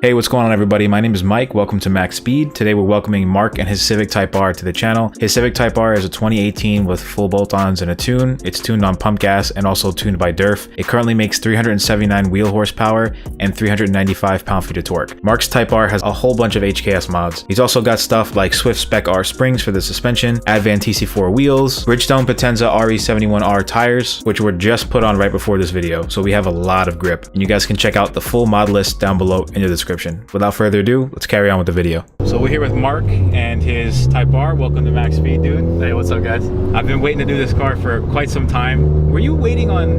Hey, what's going on everybody? My name is Mike. Welcome to Max Speed. Today we're welcoming Mark and his Civic Type R to the channel. His Civic Type R is a 2018 with full bolt-ons and a tune. It's tuned on pump gas and also tuned by DERF. It currently makes 379 wheel horsepower and 395 pound-feet of torque. Mark's Type R has a whole bunch of HKS mods. He's also got stuff like Swift SPEC R springs for the suspension, ADVAN TC4 wheels, Bridgestone RE71R tires, which were just put on right before this video, so we have a lot of grip. And you guys can check out the full mod list down below in the description. Without further ado, let's carry on with the video. So we're here with Mark and his Type R. Welcome to Max Speed, dude. Hey, what's up, guys? I've been waiting to do this car for quite some time. Were you waiting on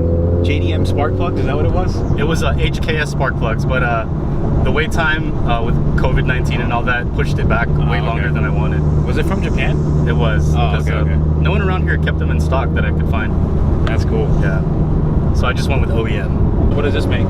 JDM spark plugs? Is that what it was? It was HKS spark plugs, but the wait time with COVID-19 and all that pushed it back way longer than I wanted. Was it from Japan? It was. Oh, okay. No one around here kept them in stock that I could find. That's cool. Yeah. So I just went with OEM. What does this make?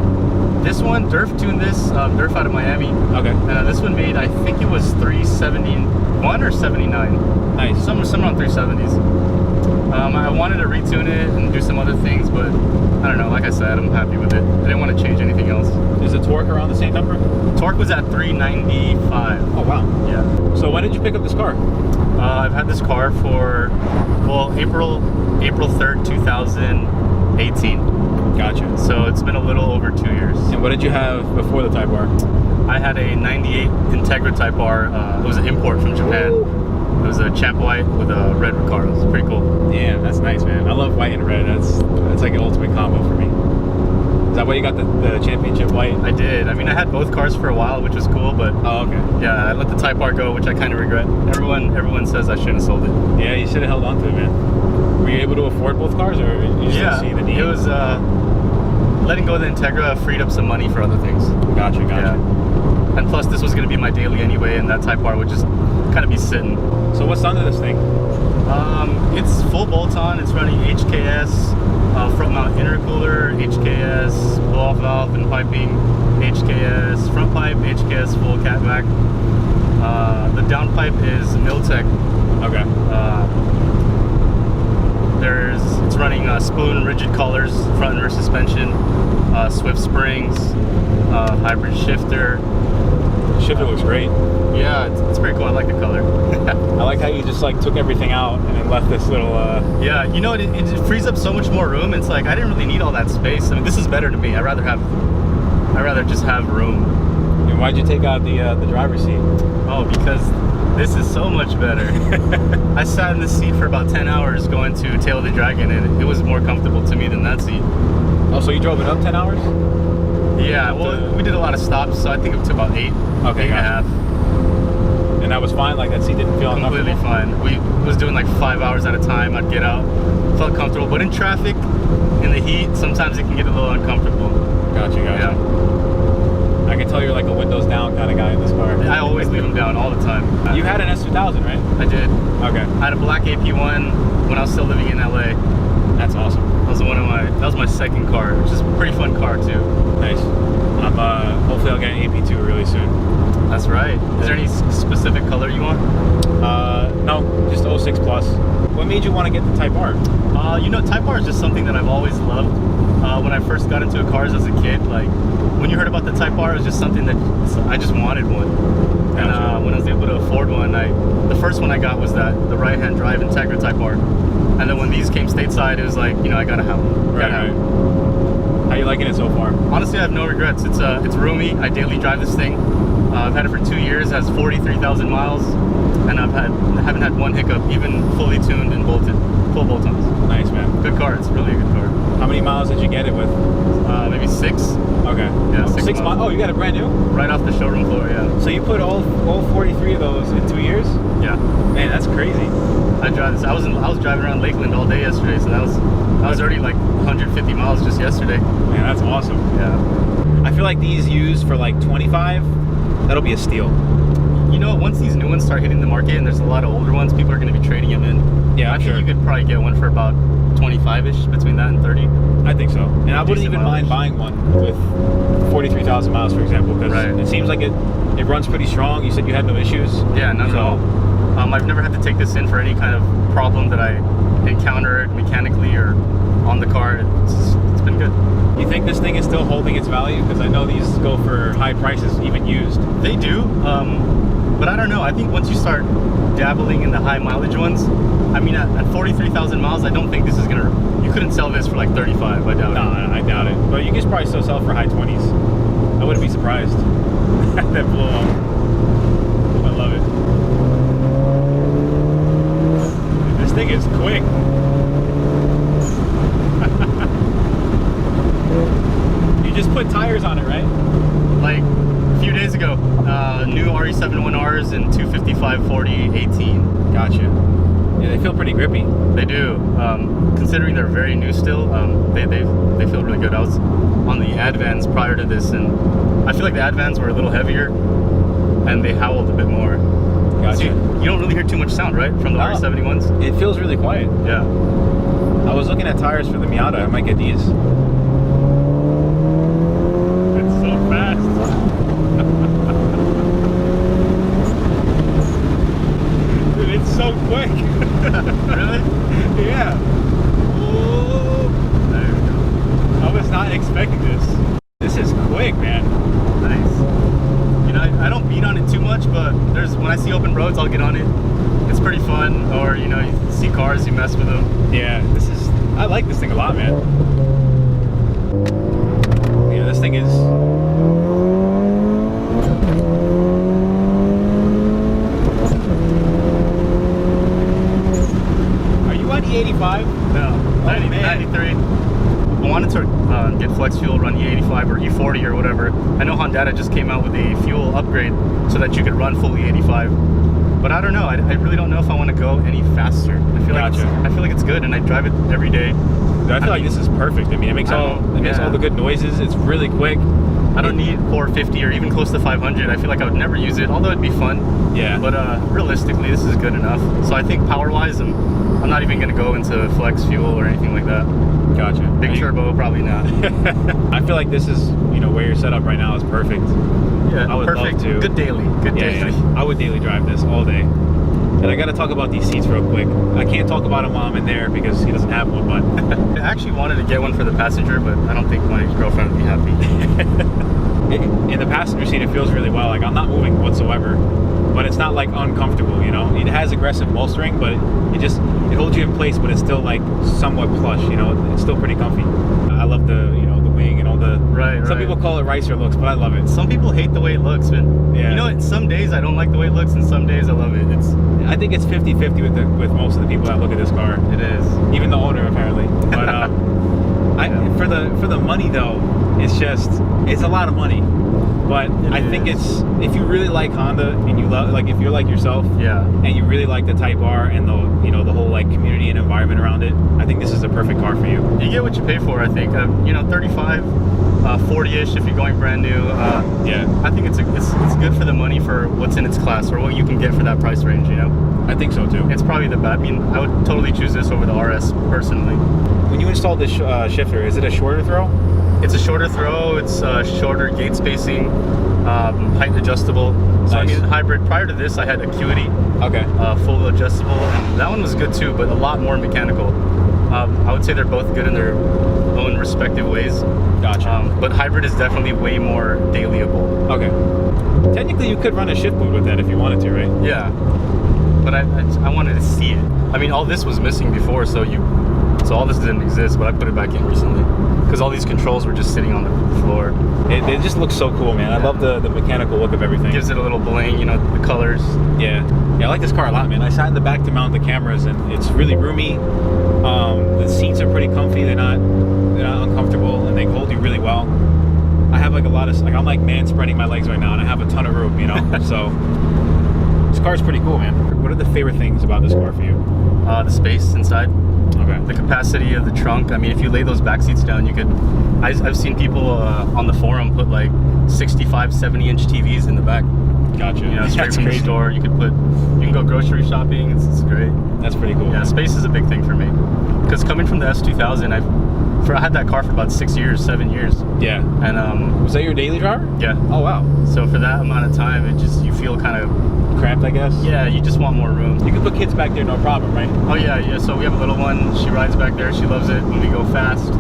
This one, DERF tuned this, DERF out of Miami. Okay. This one made, I think it was 371 or 79. Nice. Somewhere on 370s. I wanted to retune it and do some other things, but I don't know, like I said, I'm happy with it. I didn't want to change anything else. Is the torque around the same number? Torque was at 395. Oh, wow. Yeah. So when did you pick up this car? I've had this car for, well, April 3rd, 2018. Gotcha. So it's been a little over 2 years. And what did you have before the Type R? I had a 98 Integra Type R. It was an import from Japan. It was a champ white with a red Recaro. It's pretty cool. Yeah, that's nice, man. I love white and red. That's like an ultimate combo for me. Is that why you got the championship white? I did. I mean, I had both cars for a while, which was cool, but oh, okay. Yeah, I let the Type R go, which I kind of regret. Everyone says I shouldn't have sold it. Yeah, you should have held on to it, man. Were you able to afford both cars, or you just didn't see the need? It was letting go of the Integra freed up some money for other things. Gotcha. Yeah. And plus, this was going to be my daily anyway, and that Type R would just kind of be sitting. So what's under this thing? It's full bolt-on. It's running HKS front mount intercooler, HKS blow-off valve and piping, HKS front pipe, HKS full catback. The downpipe is MILLTEK. Okay. It's running spoon rigid collars, front and rear suspension, Swift springs, hybrid shifter. Shifter looks great. Yeah, it's pretty cool. I like the color. I like how you just like took everything out and then left this little yeah, you know, it frees up so much more room. It's like I didn't really need all that space. I mean, this is better to me. I'd rather just have room. And why'd you take out the driver's seat? Oh, because this is so much better. I sat in this seat for about 10 hours going to Tail of the Dragon, and it was more comfortable to me than that seat. Oh, so you drove it up 10 hours? Yeah, well, we did a lot of stops, so I think it took about 8 and a half. And that was fine? Like that seat didn't feel uncomfortable? Completely fine. We was doing like 5 hours at a time. I'd get out, felt comfortable, but in traffic, in the heat, sometimes it can get a little uncomfortable. Gotcha. Yeah. I can tell you're like a windows down kind of guy in this car. I always leave them down all the time. You had an S2000, right? I did. Okay. I had a black AP1 when I was still living in LA. That's awesome. That was my second car, which is a pretty fun car too. Nice. Hopefully I'll get an AP2 really soon. That's right. Is there any specific color you want? No, just 06 plus. What made you want to get the Type R? You know, Type R is just something that I've always loved. When I first got into cars as a kid, like when you heard about the Type R, it was just something that I just wanted one. And when I was able to afford one, the first one I got was the right-hand drive Integra Type R. And then when these came stateside, it was like, you know, I gotta have them. Right. How you liking it so far? Honestly, I have no regrets. It's roomy. I daily drive this thing. I've had it for 2 years. It has 43,000 miles, and I haven't had one hiccup, even fully tuned and bolted, full bolt-ons. Nice, man. Good car. It's really a good car. How many miles did you get it with? Maybe 6. Okay. Yeah, 6 miles. Oh, you got it brand new? Right off the showroom floor. Yeah. So you put all 43 of those in 2 years? Yeah. Man, that's crazy. I drive this. I was driving around Lakeland all day yesterday, so I was already like 150 miles just yesterday. Man, that's awesome. Yeah. I feel like these used for like 25, that'll be a steal. You know, once these new ones start hitting the market, and there's a lot of older ones, people are going to be trading them in. Yeah, I think you could probably get one for about 25-ish, between that and 30. I think so. And I wouldn't even mind buying one with 43,000 miles, for example, because it seems like it runs pretty strong. You said you had no issues. Yeah, none at all. I've never had to take this in for any kind of problem that I encountered mechanically or on the car. It's been good. You think this thing is still holding its value? Because I know these go for high prices, even used. They do, but I don't know. I think once you start dabbling in the high mileage ones, I mean, at 43,000 miles, I don't think this is gonna. You couldn't sell this for like 35. I doubt it. No, I doubt it. But you can probably still sell for high 20s. I wouldn't be surprised. That blew up. I love it. This thing is quick. You just put tires on it, right? Like a few days ago, new RE71Rs in 255/40/18. Gotcha. Yeah, they feel pretty grippy. They do. Considering they're very new still, they feel really good. I was on the Advans prior to this, and I feel like the Advans were a little heavier, and they howled a bit more. Gotcha. So you don't really hear too much sound, right, from the RE71s? It feels really quiet. Yeah. I was looking at tires for the Miata. I might get these. It's so fast. Dude, it's so quick. Really? Yeah. Oh, there we go. I was not expecting this. This is quick, man. Nice. You know, I don't beat on it too much, but when I see open roads, I'll get on it. It's pretty fun. Or, you know, you see cars, you mess with them. Yeah, I like this thing a lot, man. Yeah, this thing is. Are you on E85? No, 90, man. 93. I wanted to get flex fuel, run E85 or E40 or whatever. I know HONDATA just came out with a fuel upgrade so that you could run full E85. But I don't know. I really don't know if I want to go any faster. I feel like it's good, and I drive it every day. I feel like this is perfect. I mean, it makes all the good noises. It's really quick. I don't need 450 or even close to 500. I feel like I would never use it, although it'd be fun. Yeah. But realistically, this is good enough. So I think power-wise, I'm not even going to go into flex fuel or anything like that. Gotcha. Big turbo, probably not. I feel like this is, where you're set up right now is perfect. Yeah, I would perfect. love to. Good daily. Good daily. Yeah. I would daily drive this all day. And I got to talk about these seats real quick. I can't talk about him while I'm in there because he doesn't have one, but I actually wanted to get one for the passenger, but I don't think my girlfriend would be happy. In the passenger seat, it feels really well. Like, I'm not moving whatsoever, but it's not like uncomfortable, It has aggressive bolstering, but it holds you in place, but it's still like somewhat plush, It's still pretty comfy. I love the, the wing and all the... Right. Some people call it ricer looks, but I love it. Some people hate the way it looks, man. Yeah. Some days I don't like the way it looks, and some days I love it. I think it's 50-50 with most of the people that look at this car. It is. Even the owner, apparently. But for the money though, it's a lot of money. But I think it's, if you really like Honda and you love, like if you're like yourself, and you really like the Type R and the the whole like community and environment around it, I think this is a perfect car for you. You get what you pay for, I think. 35, 40-ish if you're going brand new. Yeah. I think it's good for the money for what's in its class or what you can get for that price range. I think so too. It's probably the best. I mean, I would totally choose this over the RS personally. When you install this shifter, is it a shorter throw? It's a shorter throw. It's shorter gate spacing, height adjustable. So Nice. I mean, hybrid. Prior to this, I had Acuity, Okay. full adjustable, and that one was good too, but a lot more mechanical. I would say they're both good in their own respective ways. Gotcha. But hybrid is definitely way more dailyable. Okay. Technically, you could run a shift boot with that if you wanted to, right? Yeah. But I wanted to see it. I mean, all this was missing before, so all this didn't exist, but I put it back in recently because all these controls were just sitting on the floor. It just looks so cool, man. I love the mechanical look of everything. Gives it a little bling, the colors. Yeah, I like this car a lot, man. I sat in the back to mount the cameras, and it's really roomy. The seats are pretty comfy. They're not uncomfortable, and they hold you really well. I have like a lot of I'm like man spreading my legs right now, and I have a ton of room, So this car's pretty cool, man. What are the favorite things about this car for you? The space inside. Okay. The capacity of the trunk. I mean, if you lay those back seats down, you could. I've seen people on the forum put like 65, 70-inch TVs in the back. Gotcha. Straight from the store. You can go grocery shopping. It's great. That's pretty cool. Yeah, space is a big thing for me. Because coming from the S2000, I had that car for about 6 years, 7 years. Yeah. And was that your daily driver? Yeah. Oh wow. So for that amount of time, you feel kind of Cramped, I guess. Yeah, you just want more room. You can put kids back there, no problem, right? Oh yeah. So we have a little one. She rides back there. She loves it when we go fast.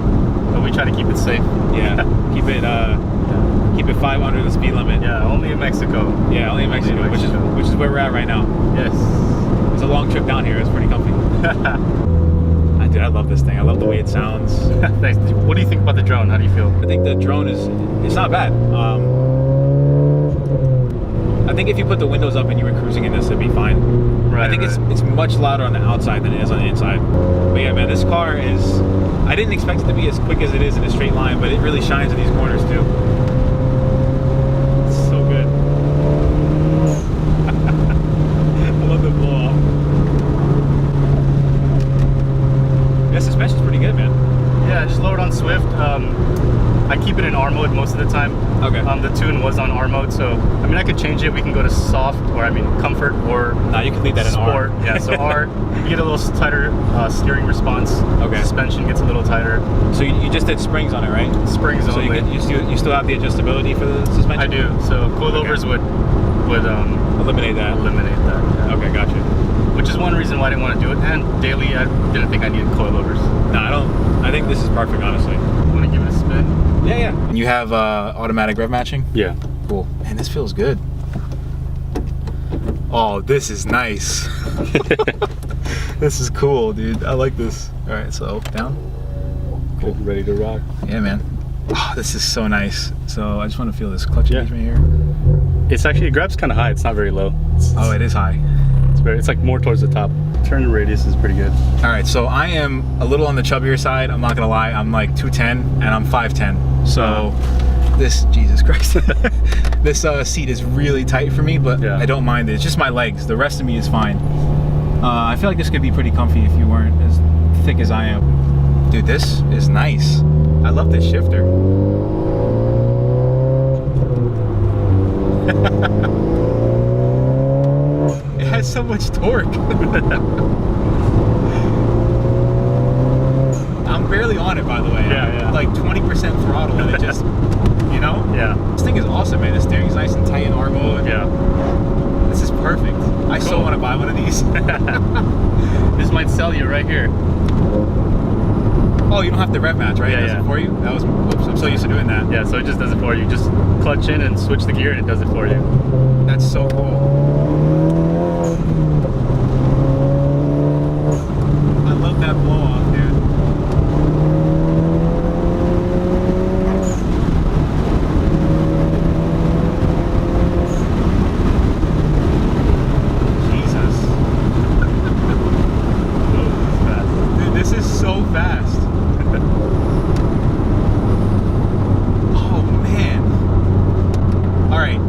But we try to keep it safe. Yeah. Keep it 5 under the speed limit. Yeah, only in Mexico. Yeah, only in Mexico, which is where we're at right now. Yes. It's a long trip down here. It's pretty comfy. Dude, I love this thing. I love the way it sounds. Thanks. What do you think about the drone? How do you feel? I think the drone it's not bad. I think if you put the windows up and you were cruising in this, it'd be fine. Right. I think it's much louder on the outside than it is on the inside. But yeah, man, this car is. I didn't expect it to be as quick as it is in a straight line, but it really shines in these corners too. It's so good. I love the blow off. Yeah, suspension's pretty good, man. Yeah, just lowered on Swift. I keep it in R mode most of the time. Okay. The tune was on R mode, so I mean I could change it. We can go to soft, or I mean comfort, or No, you can leave that in sport. R. Yeah, so R, you get a little tighter steering response. Okay. Suspension gets a little tighter. So you just did springs on it, right? Springs So only. you still have the adjustability for the suspension? I do. So coilovers would eliminate that. eliminate that. Yeah. Okay, gotcha. Which is one reason why I didn't want to do it. And daily, I didn't think I needed coilovers. No, I don't. I think this is perfect, honestly. Want to give it a spin? Yeah, yeah. And you have automatic rev matching? Yeah. Cool. Man, this feels good. Oh, this is nice. This is cool, dude. I like this. All right, so down. Cool. Ready to rock. Yeah, man. Oh, this is so nice. So I just want to feel this clutch engagement here. It's actually, it grabs kind of high. It's not very low. Oh, it is high. It's like more towards the top. Turn radius is pretty good. All right, so I am a little on the chubbier side. I'm not gonna lie. I'm like 210 and I'm 5'10". So this, Jesus Christ, this seat is really tight for me, but yeah. I don't mind it. It's just my legs. The rest of me is fine. I feel like this could be pretty comfy if you weren't as thick as I am. Dude, this is nice. I love this shifter. It has so much torque. I'm barely on it, by the way. Yeah. Like 20% throttle and it just, you know? Yeah. This thing is awesome, man. The steering's nice and tight in R mode. Yeah. This is perfect. I so want to buy one of these. This might sell you right here. Oh, you don't have to rev match, right? Yeah, It does it for you? That was, oops, I'm so used to doing that. Yeah, so it just does it for you. Just clutch in and switch the gear and it does it for you. That's so cool. I love that blow off, dude. Jesus. Dude, this is so fast. Oh man. Alright.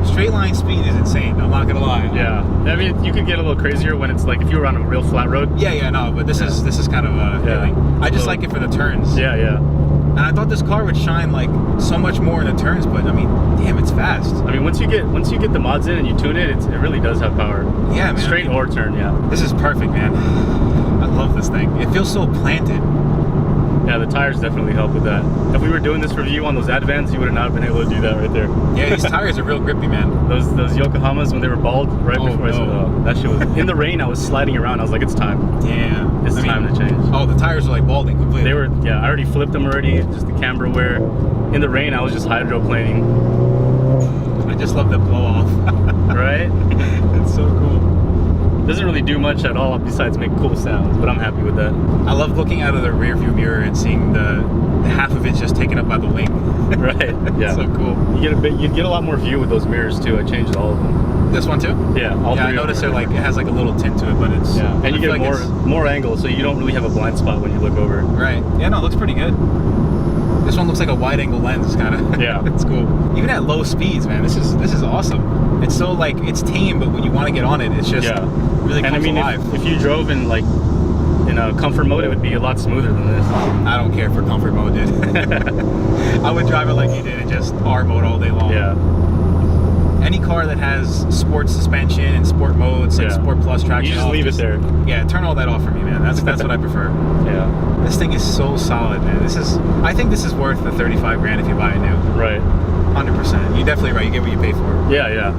Straight line speed is insane, I'm not gonna lie. Yeah. I mean, you could get a little crazier when it's like, if you were on a real flat road. Yeah, no, but this is kind of feeling. I just like it for the turns. Yeah. And I thought this car would shine like so much more in the turns, but I mean, damn, it's fast. I mean, once you get the mods in and you tune it, it really does have power. Yeah, man. Straight or turn, yeah. This is perfect, man. I love this thing. It feels so planted. Yeah, the tires definitely help with that. If we were doing this review on those Advans, you would have not been able to do that right there. Yeah, these tires are real grippy, man. Those Yokohamas when they were bald right before I said, that shit was in the rain. I was sliding around. I was like, it's time. Damn. It's time to change. Oh, the tires are like balding completely. They were, yeah. I already flipped them already. Just the camber wear. In the rain, I was just hydroplaning. I just love the blow off. Right? It's so cool. Doesn't really do much at all besides make cool sounds, but I'm happy with that. I love looking out of the rear view mirror and seeing the half of it's just taken up by the wing. Right? Yeah. So cool. You get a lot more view with those mirrors too. I changed all of them. This one too? Yeah. All yeah, three. I noticed it has like a little tint to it, but it's and you get like more angle, so you don't really have a blind spot when you look over. Right. Yeah. No, it looks pretty good. This one looks like a wide angle lens, kind of. Yeah. It's cool. Even at low speeds, man, this is awesome. It's so like it's tame, but when you want to get on it, it's just really comes alive. If you drove in like in a comfort mode, it would be a lot smoother than this. I don't care for comfort mode, dude. I would drive it like you did, and just R mode all day long. Yeah. any car that has sport suspension and sport modes, like Sport Plus traction, you just leave it there. Yeah, turn all that off for me, man. That's what I prefer. Yeah. This thing is so solid, man. I think this is worth the 35 grand if you buy it new. Right. 100%. You're definitely right. You get what you pay for. Yeah, yeah.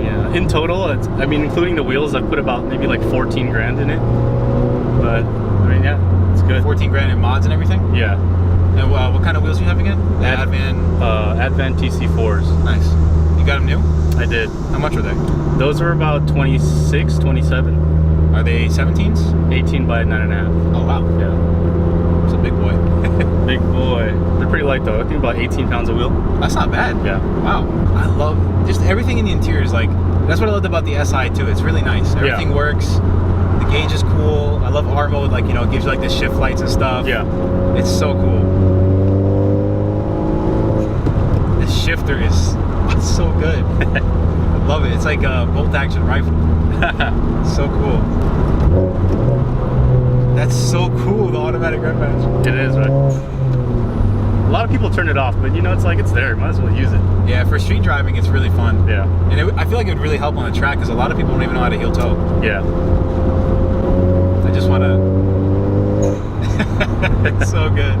Yeah. In total, I mean, including the wheels, I've put about maybe like 14 grand in it. But I mean, yeah, it's good. 14 grand in mods and everything. Yeah. And what kind of wheels do you have again? The ADVAN TC4s. Nice. You got them new? I did. How much were they? Those were about 26, 27. Are they 17s? 18 by 9.5. Oh wow. Yeah. It's a big boy. Big boy. They're pretty light though. I think about 18 pounds a wheel. That's not bad. Yeah. Wow. I love just everything in the interior is like, that's what I loved about the SI too. It's really nice. Everything works. The gauge is cool. I love R mode, like, you know, it gives you like the shift lights and stuff. Yeah. It's so cool. This shifter is so good. I love it. It's like a bolt action rifle. So cool. That's so cool, the automatic rev match. It is, right? A lot of people turn it off, but you know, it's like it's there. Might as well use it. Yeah, for street driving, it's really fun. Yeah. And I feel like it would really help on the track because a lot of people don't even know how to heel toe. Yeah. I just want to. It's so good.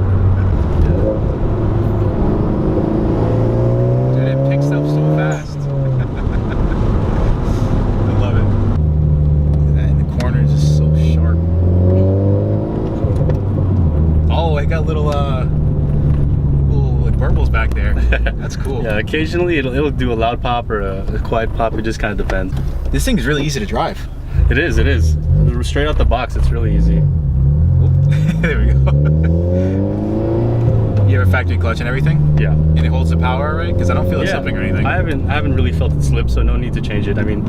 Dude, it picks up so fast. I love it. And the corner is just so sharp. Oh, it got little like burbles back there. That's cool. Yeah, occasionally it'll do a loud pop or a quiet pop. It just kind of depends. This thing is really easy to drive. It is. It is. Straight out the box, it's really easy. There we go. You have a factory clutch and everything? Yeah. And it holds the power, right? Because I don't feel it slipping or anything. I haven't really felt it slip, so no need to change it. I mean,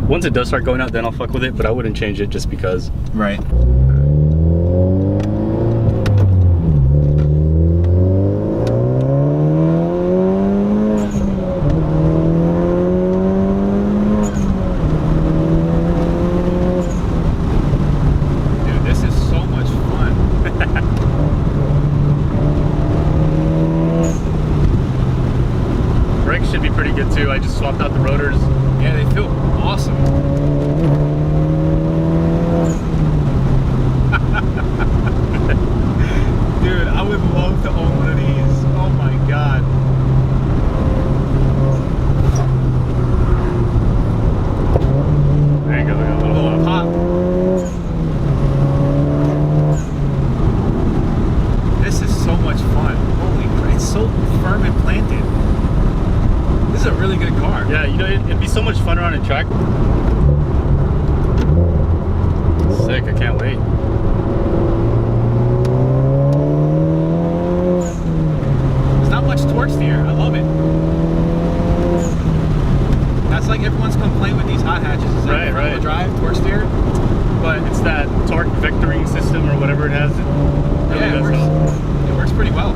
once it does start going out, then I'll fuck with it, but I wouldn't change it just because. Right. Too. I just swapped out the rotors. Yeah, they feel awesome. Dude, I would love to own one of these. Oh my god. There you go, a little pop. This is so much fun. Holy crap, it's so firm and planted. This is a really good car. Yeah, you know, it'd be so much fun around a track. Sick, I can't wait. There's not much torque here. I love it. That's like everyone's complaint with these hot hatches. Is that front-wheel drive, torque steer? But it's that torque vectoring system or whatever it has. It works pretty well.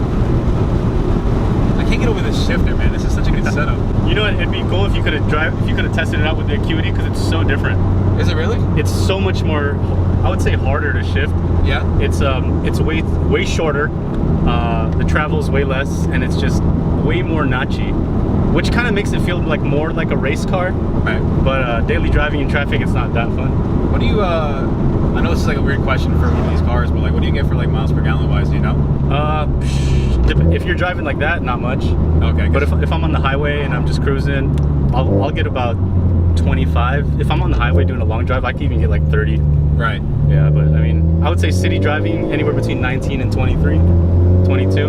I can't get over this shifter, man. This is such a good setup. You know what? It'd be cool if you could have tested it out with the Acuity because it's so different. Is it really? It's so much more, I would say, harder to shift. Yeah. It's way shorter. The travel's way less, and it's just way more notchy, which kind of makes it feel like more like a race car. Right. But daily driving in traffic, it's not that fun. What do you? I know this is like a weird question for one of these cars, but like, what do you get for like miles per gallon wise? Do you know? If you're driving like that, not much. Okay. But if I'm on the highway and I'm just cruising, I'll get about 25. If I'm on the highway doing a long drive, I can even get like 30. Right. Yeah, but I mean, I would say city driving anywhere between 19 and 23, 22.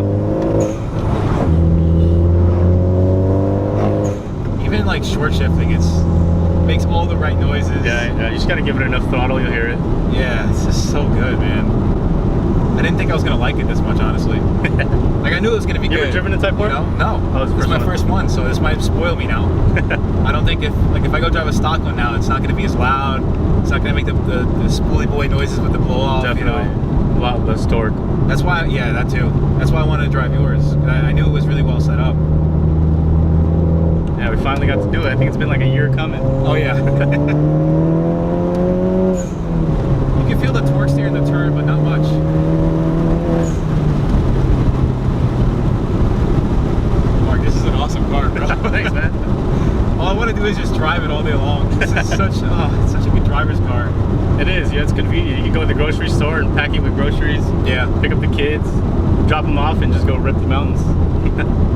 Even like short shifting, makes all the right noises. Yeah, you just gotta give it enough throttle, you'll hear it. Yeah, it's just so good, man. I didn't think I was gonna like it this much, honestly. Like, I knew it was gonna be good. You ever driven a Type 4? You know? No. Oh, this is my first one, so this might spoil me now. I don't think if I go drive a stock one now, it's not gonna be as loud. It's not gonna make the spoolie boy noises with the blow off. Definitely. You know? A lot less torque. That's why, yeah, that too. That's why I wanted to drive yours. I knew it was really well set up. Yeah, we finally got to do it. I think it's been like a year coming. Oh yeah. You can feel the torque steer in the turn, but not much. Mark, this is an awesome car, bro. Thanks, man. want to do is just drive it all day long. This is such a good driver's car. It is, yeah, it's convenient. You can go to the grocery store and pack it with groceries. Yeah. Pick up the kids, drop them off, and just go rip the mountains.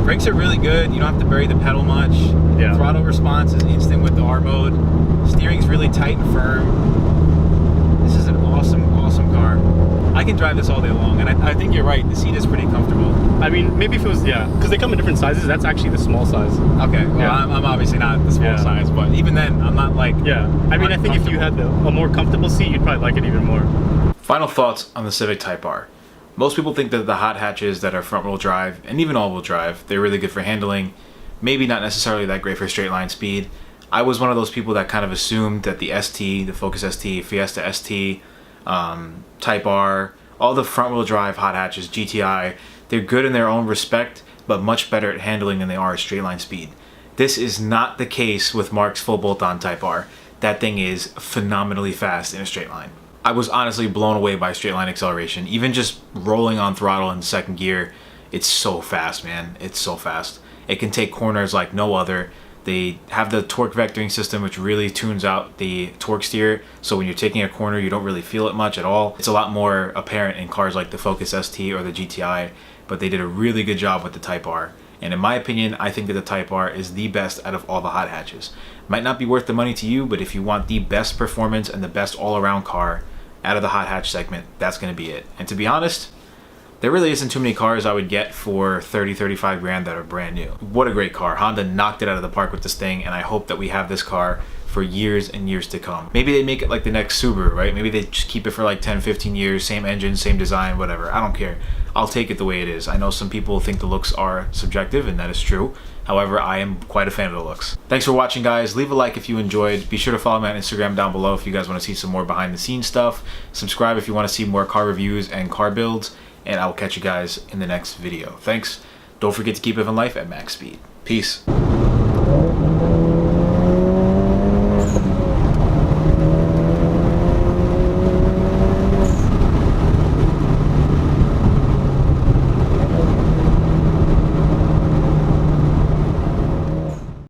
Brakes are really good. You don't have to bury the pedal much. Yeah. Throttle response is instant with the R mode. Steering's really tight and firm. This is an awesome car. I can drive this all day long, and I think you're right. The seat is pretty comfortable. I mean, maybe if it was, yeah, because they come in different sizes. That's actually the small size. Okay, well, yeah. I'm obviously not the small size, but even then, I'm not like... Yeah, I mean, I think if you had a more comfortable seat, you'd probably like it even more. Final thoughts on the Civic Type R. Most people think that the hot hatches that are front-wheel drive, and even all-wheel drive, they're really good for handling, maybe not necessarily that great for straight line speed. I was one of those people that kind of assumed that the ST, the Focus ST, Fiesta ST, Type R, all the front-wheel drive hot hatches, GTI, they're good in their own respect, but much better at handling than they are at straight line speed. This is not the case with Mark's full bolt-on Type R. That thing is phenomenally fast in a straight line. I was honestly blown away by straight line acceleration. Even just rolling on throttle in second gear, it's so fast, man. It's so fast. It can take corners like no other. They have the torque vectoring system, which really tunes out the torque steer, so when you're taking a corner, you don't really feel it much at all. It's a lot more apparent in cars like the Focus ST or the GTI, but they did a really good job with the Type R. And in my opinion, I think that the Type R is the best out of all the hot hatches. Might not be worth the money to you, but if you want the best performance and the best all-around car out of the hot hatch segment, that's going to be it. And to be honest, there really isn't too many cars I would get for 30-35 grand that are brand new. What a great car. Honda knocked it out of the park with this thing, and I hope that we have this car for years and years to come. Maybe they make it like the next Subaru, right? Maybe they just keep it for like 10-15 years, same engine, same design, whatever. I don't care. I'll take it the way it is. I know some people think the looks are subjective, and that is true. However, I am quite a fan of the looks. Thanks for watching, guys. Leave a like if you enjoyed. Be sure to follow me on Instagram down below if you guys want to see some more behind the scenes stuff. Subscribe if you want to see more car reviews and car builds. And I will catch you guys in the next video. Thanks. Don't forget to keep living life at max speed. Peace.